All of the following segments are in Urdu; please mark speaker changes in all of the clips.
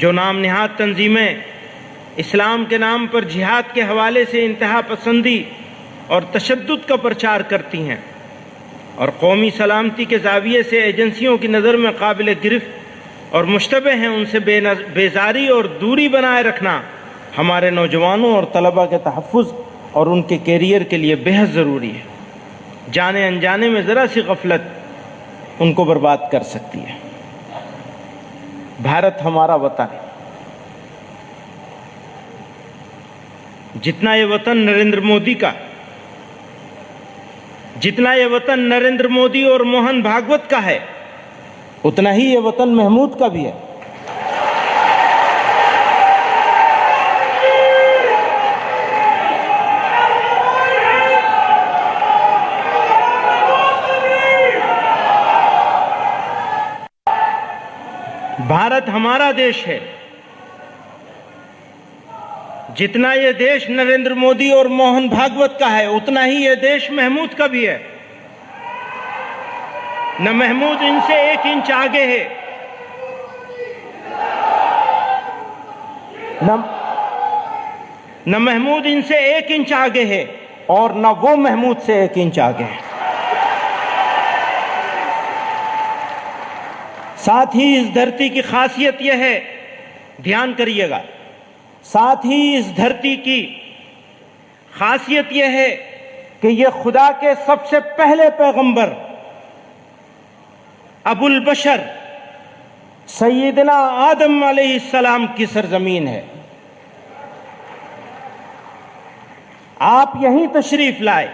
Speaker 1: جو نام نہاد تنظیمیں اسلام کے نام پر جہاد کے حوالے سے انتہا پسندی اور تشدد کا پرچار کرتی ہیں اور قومی سلامتی کے زاویے سے ایجنسیوں کی نظر میں قابل گرفت اور مشتبہ ہیں، ان سے بیزاری اور دوری بنائے رکھنا ہمارے نوجوانوں اور طلباء کے تحفظ اور ان کے کیریئر کے لیے بے حد ضروری ہے۔ جانے انجانے میں ذرا سی غفلت ان کو برباد کر سکتی ہے۔ بھارت ہمارا وطن ہے۔ جتنا یہ وطن نریندر مودی کا، جتنا یہ وطن نریندر مودی اور موہن بھاگوت کا ہے، اتنا ہی یہ وطن محمود کا بھی ہے۔ بھارت ہمارا دیش ہے۔ جتنا یہ دیش نریندر مودی اور موہن بھاگوت کا ہے، اتنا ہی یہ دیش محمود کا بھی ہے۔ نہ محمود ان سے 1 انچ آگے ہے، نہ محمود ان سے 1 انچ آگے ہے، اور نہ وہ محمود سے 1 انچ آگے ہے۔ ساتھ ہی اس دھرتی کی خاصیت یہ ہے، دھیان کریے گا، ساتھ ہی اس دھرتی کی خاصیت یہ ہے کہ یہ خدا کے سب سے پہلے پیغمبر ابو البشر سیدنا آدم علیہ السلام کی سرزمین ہے۔ آپ یہیں تشریف لائے۔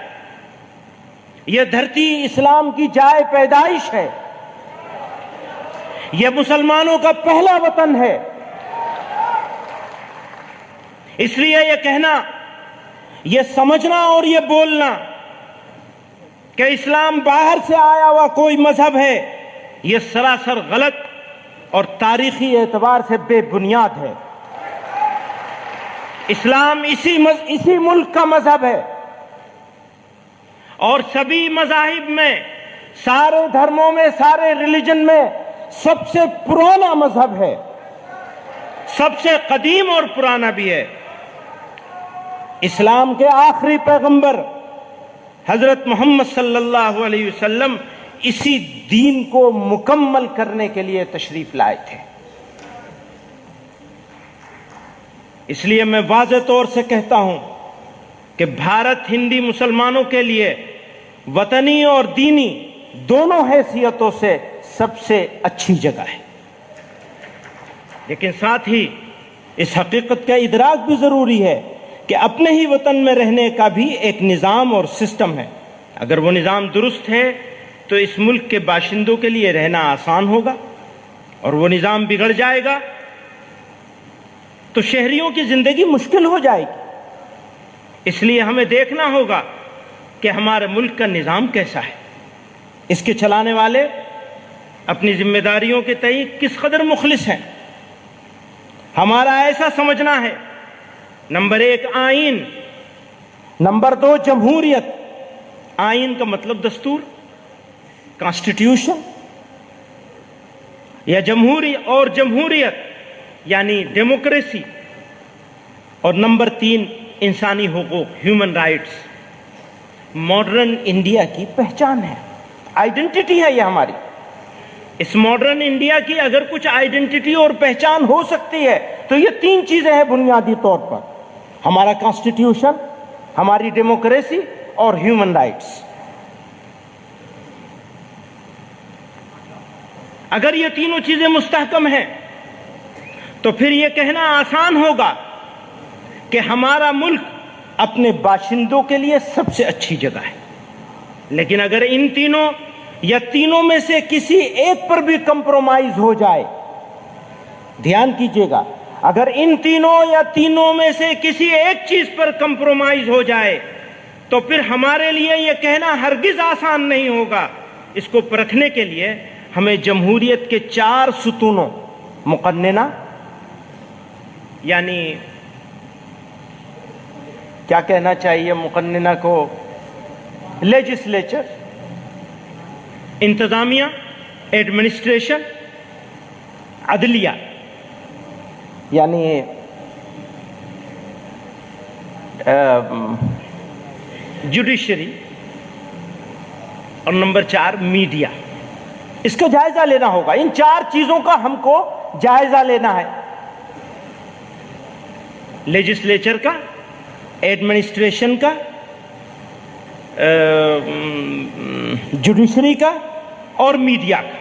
Speaker 1: یہ دھرتی اسلام کی جائے پیدائش ہے، یہ مسلمانوں کا پہلا وطن ہے۔ اس لیے یہ کہنا، یہ سمجھنا اور یہ بولنا کہ اسلام باہر سے آیا ہوا کوئی مذہب ہے، یہ سراسر غلط اور تاریخی اعتبار سے بے بنیاد ہے۔ اسلام اسی ملک کا مذہب ہے، اور سبھی مذاہب میں، سارے دھرموں میں، سارے ریلیجن میں سب سے پرانا مذہب ہے، سب سے قدیم اور پرانا بھی ہے۔ اسلام کے آخری پیغمبر حضرت محمد صلی اللہ علیہ وسلم اسی دین کو مکمل کرنے کے لیے تشریف لائے تھے۔ اس لیے میں واضح طور سے کہتا ہوں کہ بھارت ہندی مسلمانوں کے لیے وطنی اور دینی دونوں حیثیتوں سے سب سے اچھی جگہ ہے، لیکن ساتھ ہی اس حقیقت کا ادراک بھی ضروری ہے کہ اپنے ہی وطن میں رہنے کا بھی ایک نظام اور سسٹم ہے۔ اگر وہ نظام درست ہے تو اس ملک کے باشندوں کے لیے رہنا آسان ہوگا، اور وہ نظام بگڑ جائے گا تو شہریوں کی زندگی مشکل ہو جائے گی۔ اس لیے ہمیں دیکھنا ہوگا کہ ہمارے ملک کا نظام کیسا ہے، اس کے چلانے والے اپنی ذمہ داریوں کے تئیں کس قدر مخلص ہیں۔ ہمارا ایسا سمجھنا ہے، نمبر 1 آئین، نمبر 2 جمہوریت۔ آئین کا مطلب دستور، کانسٹیٹیوشن، یا جمہوریت یعنی ڈیموکریسی، اور نمبر 3 انسانی حقوق، ہیومن رائٹس۔ ماڈرن انڈیا کی پہچان ہے، آئیڈینٹی ہے یہ ہماری۔ اس ماڈرن انڈیا کی اگر کچھ آئیڈینٹی اور پہچان ہو سکتی ہے تو یہ 3 چیزیں ہیں بنیادی طور پر: ہمارا کانسٹیٹیوشن، ہماری ڈیموکریسی اور ہیومن رائٹس۔ اگر یہ تینوں چیزیں مستحکم ہیں تو پھر یہ کہنا آسان ہوگا کہ ہمارا ملک اپنے باشندوں کے لیے سب سے اچھی جگہ ہے۔ لیکن اگر ان تینوں یا تینوں میں سے کسی ایک پر بھی کمپرومائز ہو جائے، دھیان کیجئے گا، اگر ان تینوں یا تینوں میں سے کسی ایک چیز پر کمپرومائز ہو جائے تو پھر ہمارے لیے یہ کہنا ہرگز آسان نہیں ہوگا۔ اس کو پرکھنے کے لیے ہمیں جمہوریت کے 4 ستونوں، مقننہ یعنی کیا کہنا چاہیے مقننہ کو، انتظامیہ، ایڈمنسٹریشن، عدلیہ، یعنی جوڈیشری، اور نمبر 4 میڈیا. اس کا جائزہ لینا ہوگا. ان 4 چیزوں کا ہم کو جائزہ لینا ہے. لیجسلیچر کا، ایڈمنسٹریشن کا، جوڈیشری کا اور میڈیا کا.